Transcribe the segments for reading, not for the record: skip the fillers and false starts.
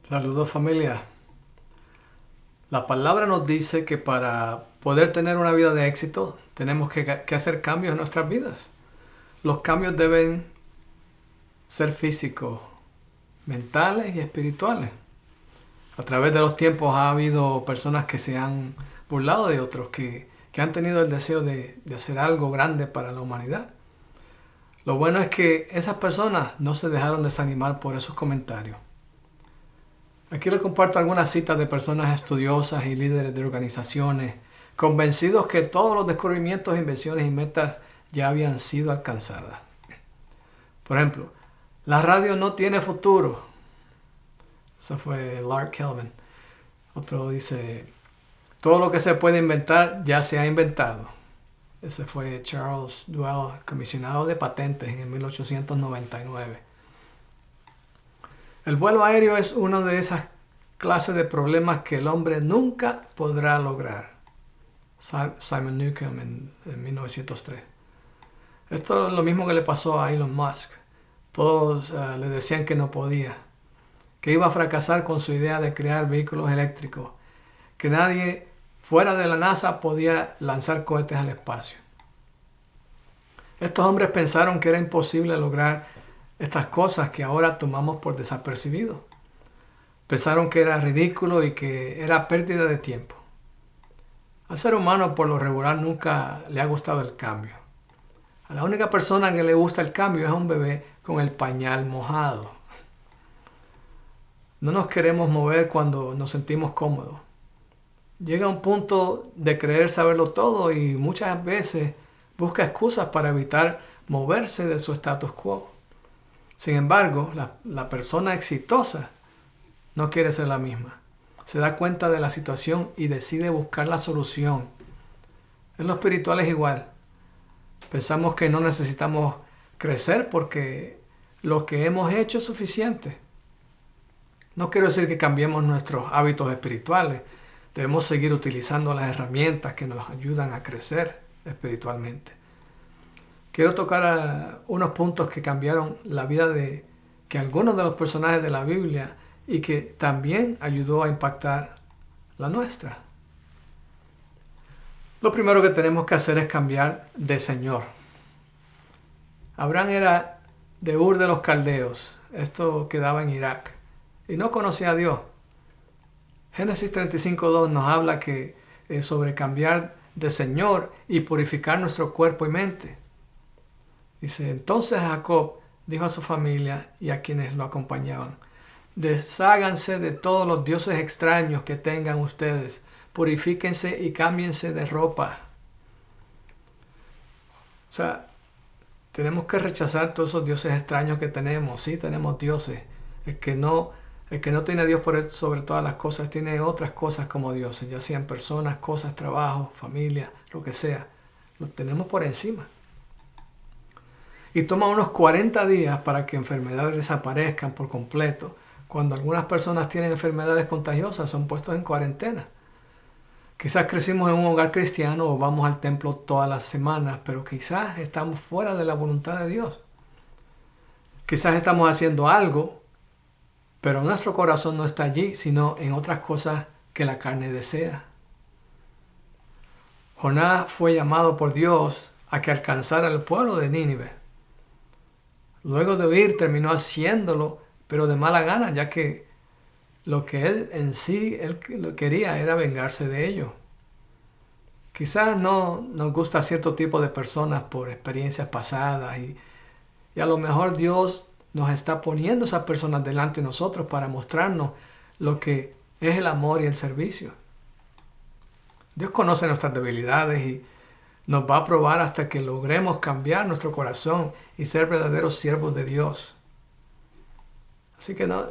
Saludos familia. La palabra nos dice que para poder tener una vida de éxito tenemos que hacer cambios en nuestras vidas. Los cambios deben ser físicos, mentales y espirituales. A través de los tiempos ha habido personas que se han burlado de otros, que han tenido el deseo de hacer algo grande para la humanidad. Lo bueno es que esas personas no se dejaron desanimar por esos comentarios. Aquí les comparto algunas citas de personas estudiosas y líderes de organizaciones, convencidos que todos los descubrimientos, invenciones y metas ya habían sido alcanzadas. Por ejemplo, la radio no tiene futuro. Eso fue Lark Kelvin. Otro dice, todo lo que se puede inventar ya se ha inventado. Ese fue Charles Duell, comisionado de patentes en 1899. El vuelo aéreo es una de esas clases de problemas que el hombre nunca podrá lograr. Simon Newcomb en 1903. Esto es lo mismo que le pasó a Elon Musk. Todos le decían que no podía, que iba a fracasar con su idea de crear vehículos eléctricos, que nadie fuera de la NASA podía lanzar cohetes al espacio. Estos hombres pensaron que era imposible lograr estas cosas que ahora tomamos por desapercibido. Pensaron que era ridículo y que era pérdida de tiempo. Al ser humano por lo regular nunca le ha gustado el cambio. A la única persona que le gusta el cambio es a un bebé con el pañal mojado. No nos queremos mover cuando nos sentimos cómodos. Llega un punto de creer saberlo todo y muchas veces busca excusas para evitar moverse de su status quo. Sin embargo, la persona exitosa no quiere ser la misma. Se da cuenta de la situación y decide buscar la solución. En lo espiritual es igual. Pensamos que no necesitamos crecer porque lo que hemos hecho es suficiente. No quiero decir que cambiemos nuestros hábitos espirituales. Debemos seguir utilizando las herramientas que nos ayudan a crecer espiritualmente. Quiero tocar unos puntos que cambiaron la vida de algunos de los personajes de la Biblia y que también ayudó a impactar la nuestra. Lo primero que tenemos que hacer es cambiar de Señor. Abraham era de Ur de los Caldeos. Esto quedaba en Irak. Y no conocía a Dios. Génesis 35:2 nos habla sobre cambiar de Señor y purificar nuestro cuerpo y mente. Dice, entonces Jacob dijo a su familia y a quienes lo acompañaban, desháganse de todos los dioses extraños que tengan ustedes, purifíquense y cámbiense de ropa. O sea, tenemos que rechazar todos esos dioses extraños que tenemos. Sí, tenemos dioses. El que no tiene a Dios sobre todas las cosas, tiene otras cosas como dioses, ya sean personas, cosas, trabajo, familia, lo que sea. Los tenemos por encima. Y toma unos 40 días para que enfermedades desaparezcan por completo. Cuando algunas personas tienen enfermedades contagiosas, son puestos en cuarentena. Quizás crecimos en un hogar cristiano o vamos al templo todas las semanas, pero quizás estamos fuera de la voluntad de Dios. Quizás estamos haciendo algo, pero nuestro corazón no está allí, sino en otras cosas que la carne desea. Jonás fue llamado por Dios a que alcanzara el pueblo de Nínive. Luego de huir terminó haciéndolo, pero de mala gana, ya que lo que él lo quería era vengarse de ellos. Quizás no nos gusta cierto tipo de personas por experiencias pasadas y a lo mejor Dios nos está poniendo esas personas delante de nosotros para mostrarnos lo que es el amor y el servicio. Dios conoce nuestras debilidades y nos va a probar hasta que logremos cambiar nuestro corazón y ser verdaderos siervos de Dios. Así que no,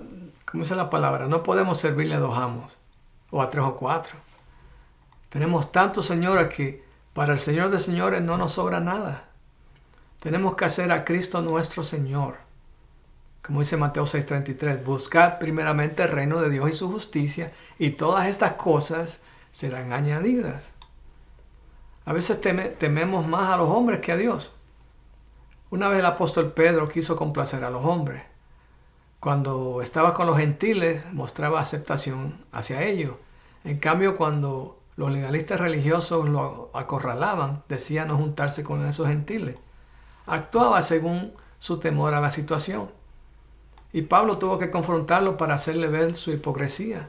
como dice la palabra, no podemos servirle a dos amos o a 3 o 4. Tenemos tantos señores que para el Señor de señores no nos sobra nada. Tenemos que hacer a Cristo nuestro Señor. Como dice Mateo 6:33, buscad primeramente el reino de Dios y su justicia y todas estas cosas serán añadidas. A veces tememos más a los hombres que a Dios. Una vez el apóstol Pedro quiso complacer a los hombres. Cuando estaba con los gentiles, mostraba aceptación hacia ellos. En cambio, cuando los legalistas religiosos lo acorralaban, decía no juntarse con esos gentiles. Actuaba según su temor a la situación. Y Pablo tuvo que confrontarlo para hacerle ver su hipocresía.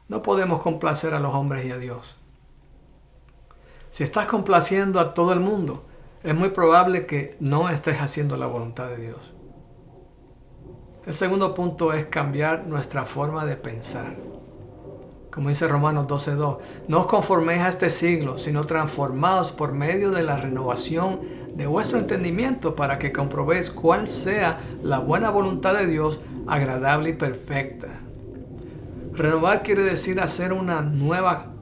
No podemos complacer a los hombres y a Dios. Si estás complaciendo a todo el mundo, es muy probable que no estés haciendo la voluntad de Dios. El segundo punto es cambiar nuestra forma de pensar. Como dice Romanos 12:2, no os conforméis a este siglo, sino transformaos por medio de la renovación de vuestro entendimiento para que comprobéis cuál sea la buena voluntad de Dios, agradable y perfecta. Renovar quiere decir hacer una nueva,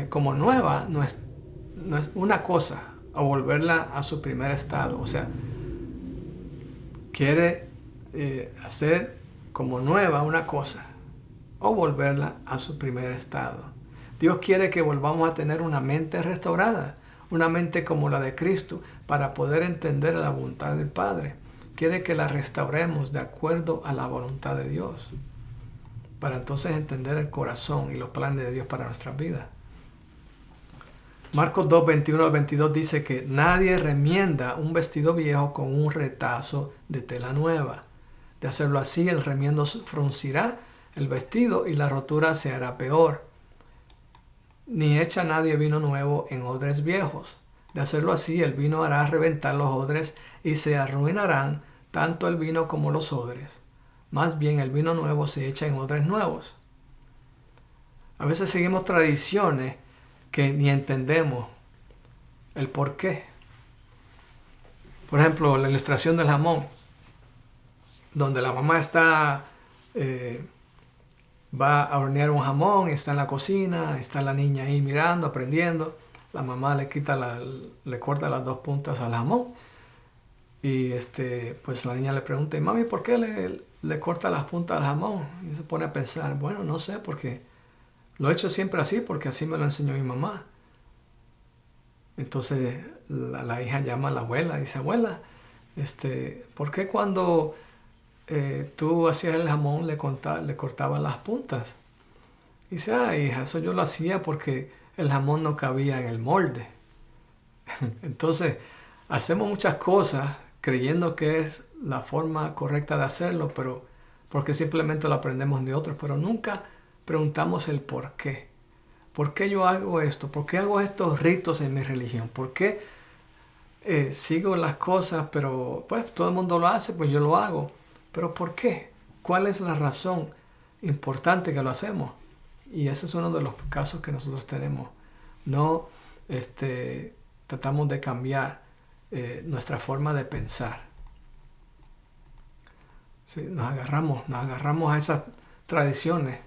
como nueva, no es una cosa, o volverla a su primer estado. O sea, quiere hacer como nueva una cosa o volverla a su primer estado. Dios quiere que volvamos a tener una mente restaurada, una mente como la de Cristo, para poder entender la voluntad del Padre. Quiere que la restauremos de acuerdo a la voluntad de Dios, para entonces entender el corazón y los planes de Dios para nuestras vidas. Marcos 2:21 al 22 dice que nadie remienda un vestido viejo con un retazo de tela nueva. De hacerlo así, el remiendo fruncirá el vestido y la rotura se hará peor. Ni echa nadie vino nuevo en odres viejos. De hacerlo así, el vino hará reventar los odres y se arruinarán tanto el vino como los odres. Más bien el vino nuevo se echa en odres nuevos. A veces seguimos tradiciones que ni entendemos el por qué. Por ejemplo, la ilustración del jamón, donde la mamá va a hornear un jamón, está en la cocina, está la niña ahí mirando, aprendiendo. La mamá le corta las dos puntas al jamón. Y pues la niña le pregunta, mami, ¿por qué le corta las puntas al jamón? Y se pone a pensar, bueno, no sé, porque lo he hecho siempre así, porque así me lo enseñó mi mamá. Entonces la hija llama a la abuela y dice, abuela, ¿por qué cuando tú hacías el jamón le cortabas las puntas? Y dice, hija, eso yo lo hacía porque el jamón no cabía en el molde. Entonces, hacemos muchas cosas creyendo que es la forma correcta de hacerlo, pero porque simplemente lo aprendemos de otros, pero nunca preguntamos el por qué. ¿Por qué yo hago esto? ¿Por qué hago estos ritos en mi religión? ¿Por qué sigo las cosas, pero pues todo el mundo lo hace, pues yo lo hago? ¿Pero por qué? ¿Cuál es la razón importante que lo hacemos? Y ese es uno de los casos que nosotros tenemos. No tratamos de cambiar nuestra forma de pensar. Sí, nos agarramos a esas tradiciones,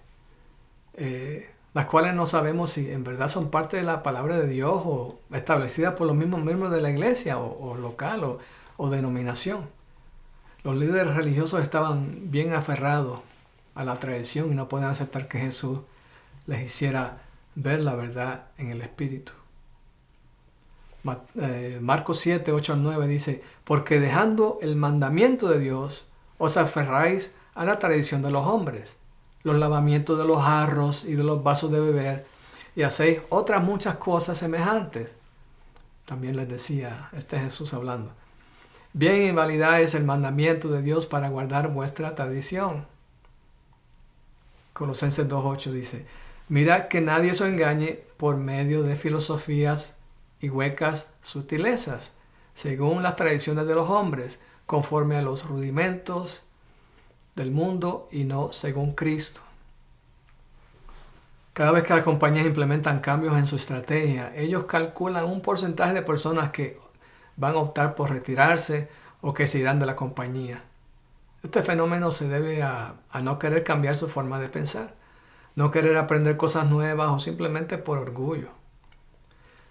las cuales no sabemos si en verdad son parte de la palabra de Dios o establecidas por los mismos miembros de la iglesia o local o denominación. Los líderes religiosos estaban bien aferrados a la tradición y no podían aceptar que Jesús les hiciera ver la verdad en el Espíritu. Marcos 7, 8 al 9 dice, porque dejando el mandamiento de Dios, os aferráis a la tradición de los hombres, los lavamientos de los jarros y de los vasos de beber, y hacéis otras muchas cosas semejantes. También les decía, Jesús hablando, bien invalidáis el mandamiento de Dios para guardar vuestra tradición. Colosenses 2:8 dice, mirad que nadie os engañe por medio de filosofías y huecas sutilezas, según las tradiciones de los hombres, conforme a los rudimentos del mundo y no según Cristo. Cada vez que las compañías implementan cambios en su estrategia, ellos calculan un porcentaje de personas que van a optar por retirarse o que se irán de la compañía. Este fenómeno se debe a no querer cambiar su forma de pensar, no querer aprender cosas nuevas o simplemente por orgullo.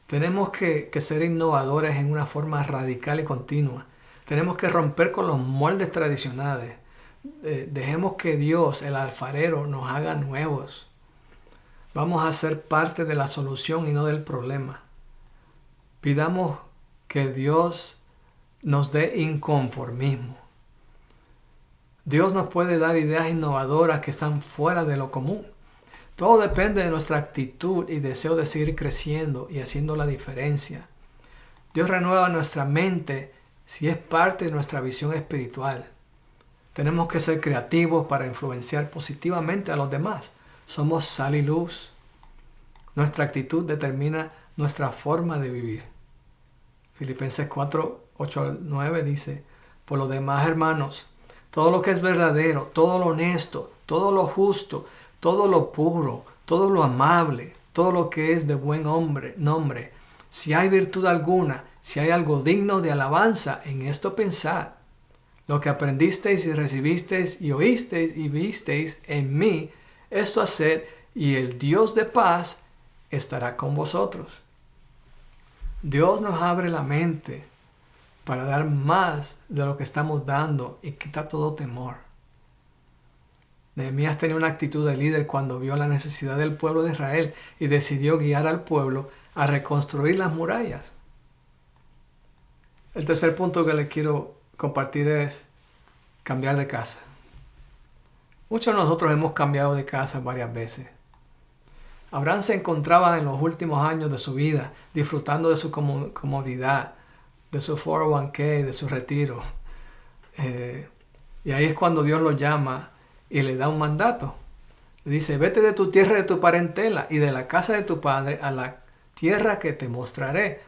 Tenemos que ser innovadores en una forma radical y continua. Tenemos que romper con los moldes tradicionales. Dejemos que Dios, el alfarero, nos haga nuevos. Vamos a ser parte de la solución y no del problema. Pidamos que Dios nos dé inconformismo. Dios nos puede dar ideas innovadoras que están fuera de lo común. Todo depende de nuestra actitud y deseo de seguir creciendo y haciendo la diferencia. Dios renueva nuestra mente si es parte de nuestra visión espiritual. Tenemos que ser creativos para influenciar positivamente a los demás. Somos sal y luz. Nuestra actitud determina nuestra forma de vivir. Filipenses 4, 8 al 9 dice: por lo demás, hermanos, todo lo que es verdadero, todo lo honesto, todo lo justo, todo lo puro, todo lo amable, todo lo que es de buen nombre, si hay virtud alguna, si hay algo digno de alabanza, en esto pensad. Lo que aprendisteis y recibisteis y oísteis y visteis en mí, esto haced, y el Dios de paz estará con vosotros. Dios nos abre la mente para dar más de lo que estamos dando y quita todo temor. Nehemías tenía una actitud de líder cuando vio la necesidad del pueblo de Israel y decidió guiar al pueblo a reconstruir las murallas. El tercer punto que les quiero compartir es cambiar de casa. Muchos de nosotros hemos cambiado de casa varias veces. Abraham se encontraba en los últimos años de su vida disfrutando de su comodidad, de su 401k, de su retiro. Y ahí es cuando Dios lo llama y le da un mandato. Le dice: vete de tu tierra, de tu parentela y de la casa de tu padre a la tierra que te mostraré.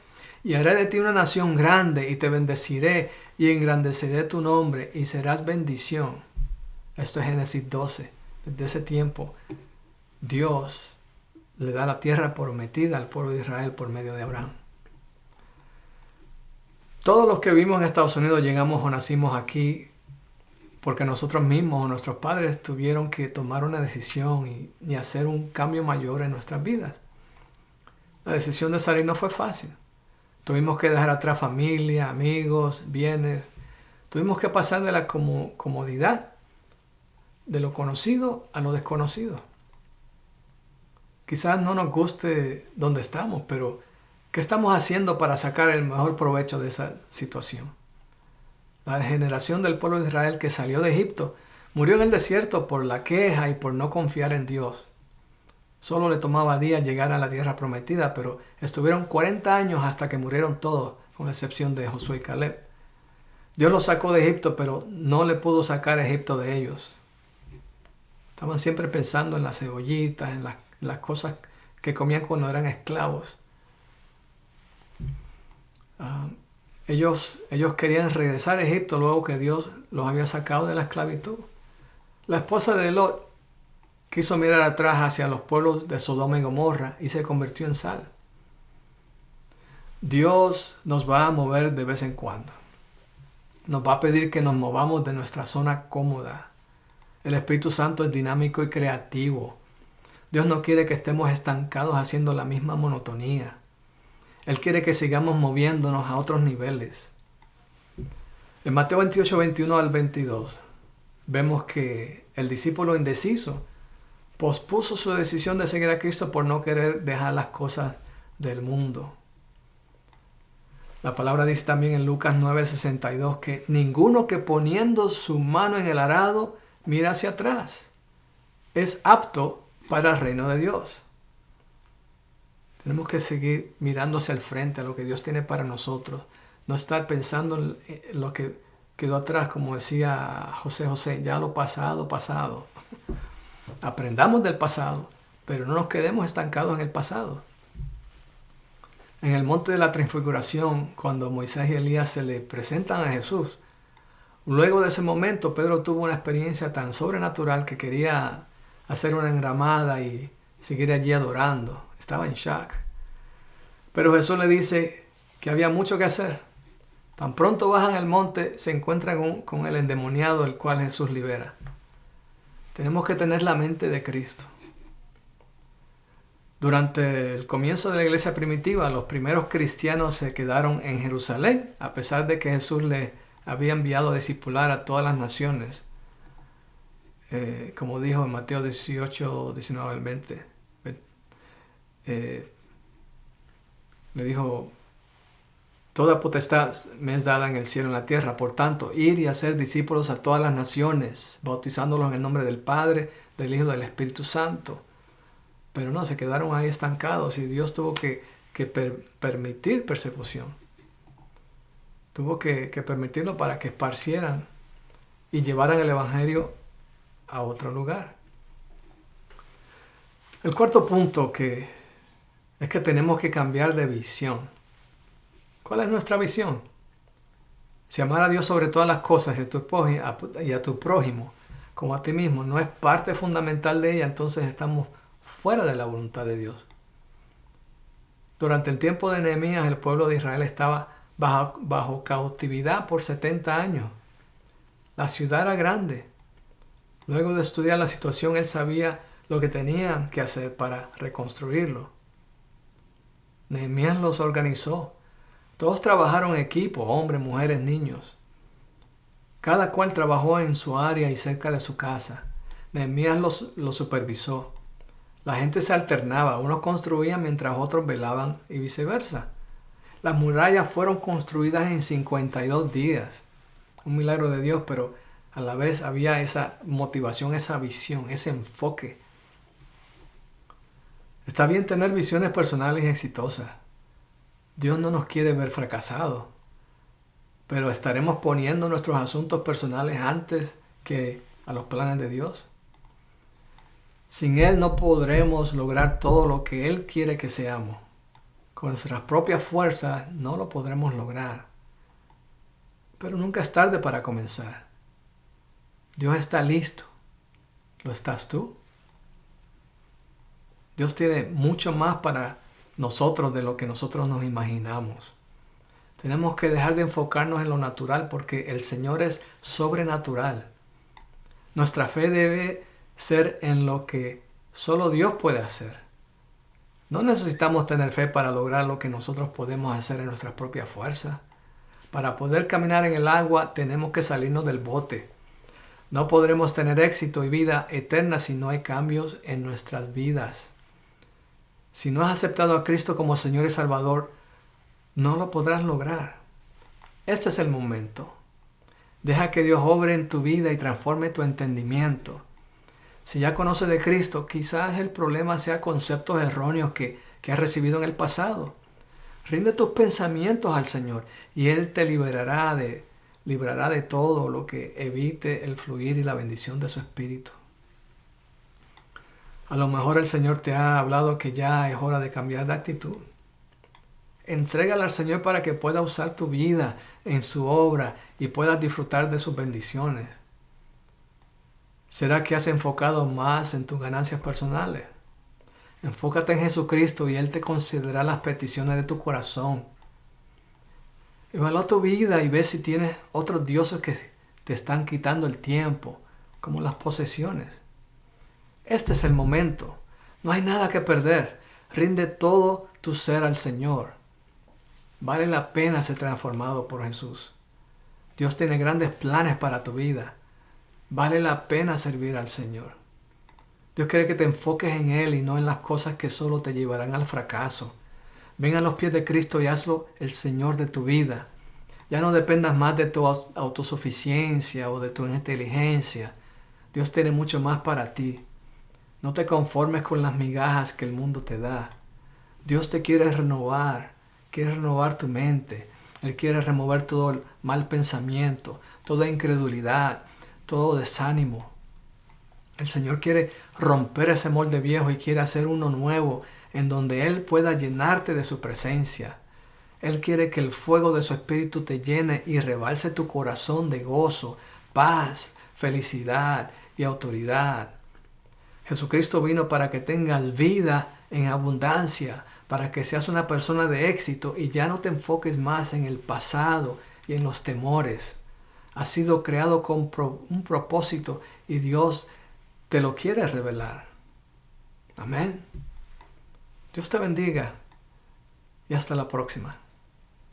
Y haré de ti una nación grande y te bendeciré y engrandeceré tu nombre y serás bendición. Esto es Génesis 12. Desde ese tiempo, Dios le da la tierra prometida al pueblo de Israel por medio de Abraham. Todos los que vivimos en Estados Unidos llegamos o nacimos aquí porque nosotros mismos o nuestros padres tuvieron que tomar una decisión y hacer un cambio mayor en nuestras vidas. La decisión de salir no fue fácil. Tuvimos que dejar atrás familia, amigos, bienes. Tuvimos que pasar de la comodidad, de lo conocido a lo desconocido. Quizás no nos guste donde estamos, pero ¿qué estamos haciendo para sacar el mejor provecho de esa situación? La generación del pueblo de Israel que salió de Egipto murió en el desierto por la queja y por no confiar en Dios. Solo le tomaba días llegar a la tierra prometida, pero estuvieron 40 años hasta que murieron todos, con la excepción de Josué y Caleb. Dios los sacó de Egipto, pero no le pudo sacar a Egipto de ellos. Estaban siempre pensando en las cebollitas, en las cosas que comían cuando eran esclavos. Ellos querían regresar a Egipto luego que Dios los había sacado de la esclavitud. La esposa de Lot quiso mirar atrás hacia los pueblos de Sodoma y Gomorra y se convirtió en sal. Dios nos va a mover de vez en cuando. Nos va a pedir que nos movamos de nuestra zona cómoda. El Espíritu Santo es dinámico y creativo. Dios no quiere que estemos estancados haciendo la misma monotonía. Él quiere que sigamos moviéndonos a otros niveles. En Mateo 28, 21 al 22, vemos que el discípulo indeciso pospuso su decisión de seguir a Cristo por no querer dejar las cosas del mundo. La palabra dice también en Lucas 9:62 que ninguno que poniendo su mano en el arado mira hacia atrás es apto para el reino de Dios. Tenemos que seguir mirando hacia el frente, a lo que Dios tiene para nosotros. No estar pensando en lo que quedó atrás, como decía José, ya lo pasado, pasado. Aprendamos del pasado, pero no nos quedemos estancados en el pasado. En el monte de la transfiguración, cuando Moisés y Elías se le presentan a Jesús, luego de ese momento Pedro tuvo una experiencia tan sobrenatural que quería hacer una enramada y seguir allí adorando. Estaba en shock. Pero Jesús le dice que había mucho que hacer. Tan pronto bajan el monte, se encuentran con el endemoniado, el cual Jesús libera. Tenemos que tener la mente de Cristo. Durante el comienzo de la iglesia primitiva, los primeros cristianos se quedaron en Jerusalén, a pesar de que Jesús les había enviado a discipular a todas las naciones. Como dijo en Mateo 18, 19 al 20. Le dijo, Toda potestad me es dada en el cielo y en la tierra. Por tanto, ir y hacer discípulos a todas las naciones, bautizándolos en el nombre del Padre, del Hijo y del Espíritu Santo. Pero no, se quedaron ahí estancados y Dios tuvo que permitir persecución. Tuvo que permitirlo para que esparcieran y llevaran el Evangelio a otro lugar. El cuarto punto es que tenemos que cambiar de visión. ¿Cuál es nuestra visión? Si amar a Dios sobre todas las cosas y a tu prójimo como a ti mismo no es parte fundamental de ella, entonces estamos fuera de la voluntad de Dios. Durante el tiempo de Nehemías, el pueblo de Israel estaba bajo cautividad por 70 años. La ciudad era grande. Luego de estudiar la situación, él sabía lo que tenían que hacer para reconstruirlo. Nehemías los organizó. Todos trabajaron en equipo, hombres, mujeres, niños. Cada cual trabajó en su área y cerca de su casa. Nehemías los supervisó. La gente se alternaba, unos construían mientras otros velaban y viceversa. Las murallas fueron construidas en 52 días. Un milagro de Dios, pero a la vez había esa motivación, esa visión, ese enfoque. Está bien tener visiones personales exitosas. Dios no nos quiere ver fracasados, pero estaremos poniendo nuestros asuntos personales antes que a los planes de Dios. Sin Él no podremos lograr todo lo que Él quiere que seamos. Con nuestras propias fuerzas no lo podremos lograr. Pero nunca es tarde para comenzar. Dios está listo. ¿Lo estás tú? Dios tiene mucho más para nosotros de lo que nosotros nos imaginamos. Tenemos que dejar de enfocarnos en lo natural porque el Señor es sobrenatural. Nuestra fe debe ser en lo que solo Dios puede hacer. No necesitamos tener fe para lograr lo que nosotros podemos hacer en nuestras propias fuerzas. Para poder caminar en el agua tenemos que salirnos del bote. No podremos tener éxito y vida eterna si no hay cambios en nuestras vidas. Si no has aceptado a Cristo como Señor y Salvador, no lo podrás lograr. Este es el momento. Deja que Dios obre en tu vida y transforme tu entendimiento. Si ya conoces de Cristo, quizás el problema sea conceptos erróneos que has recibido en el pasado. Rinde tus pensamientos al Señor y Él te librará de todo lo que evite el fluir y la bendición de su Espíritu. A lo mejor el Señor te ha hablado que ya es hora de cambiar de actitud. Entrégala al Señor para que pueda usar tu vida en su obra y puedas disfrutar de sus bendiciones. ¿Será que has enfocado más en tus ganancias personales? Enfócate en Jesucristo y Él te concederá las peticiones de tu corazón. Evalúa tu vida y ve si tienes otros dioses que te están quitando el tiempo, como las posesiones. Este es el momento. No hay nada que perder. Rinde todo tu ser al Señor. Vale la pena ser transformado por Jesús. Dios tiene grandes planes para tu vida. Vale la pena servir al Señor. Dios quiere que te enfoques en Él y no en las cosas que solo te llevarán al fracaso. Ven a los pies de Cristo y hazlo el Señor de tu vida. Ya no dependas más de tu autosuficiencia o de tu inteligencia. Dios tiene mucho más para ti. No te conformes con las migajas que el mundo te da. Dios te quiere renovar tu mente. Él quiere remover todo el mal pensamiento, toda incredulidad, todo desánimo. El Señor quiere romper ese molde viejo y quiere hacer uno nuevo en donde Él pueda llenarte de su presencia. Él quiere que el fuego de su Espíritu te llene y rebalse tu corazón de gozo, paz, felicidad y autoridad. Jesucristo vino para que tengas vida en abundancia, para que seas una persona de éxito y ya no te enfoques más en el pasado y en los temores. Has sido creado con un propósito y Dios te lo quiere revelar. Amén. Dios te bendiga y hasta la próxima.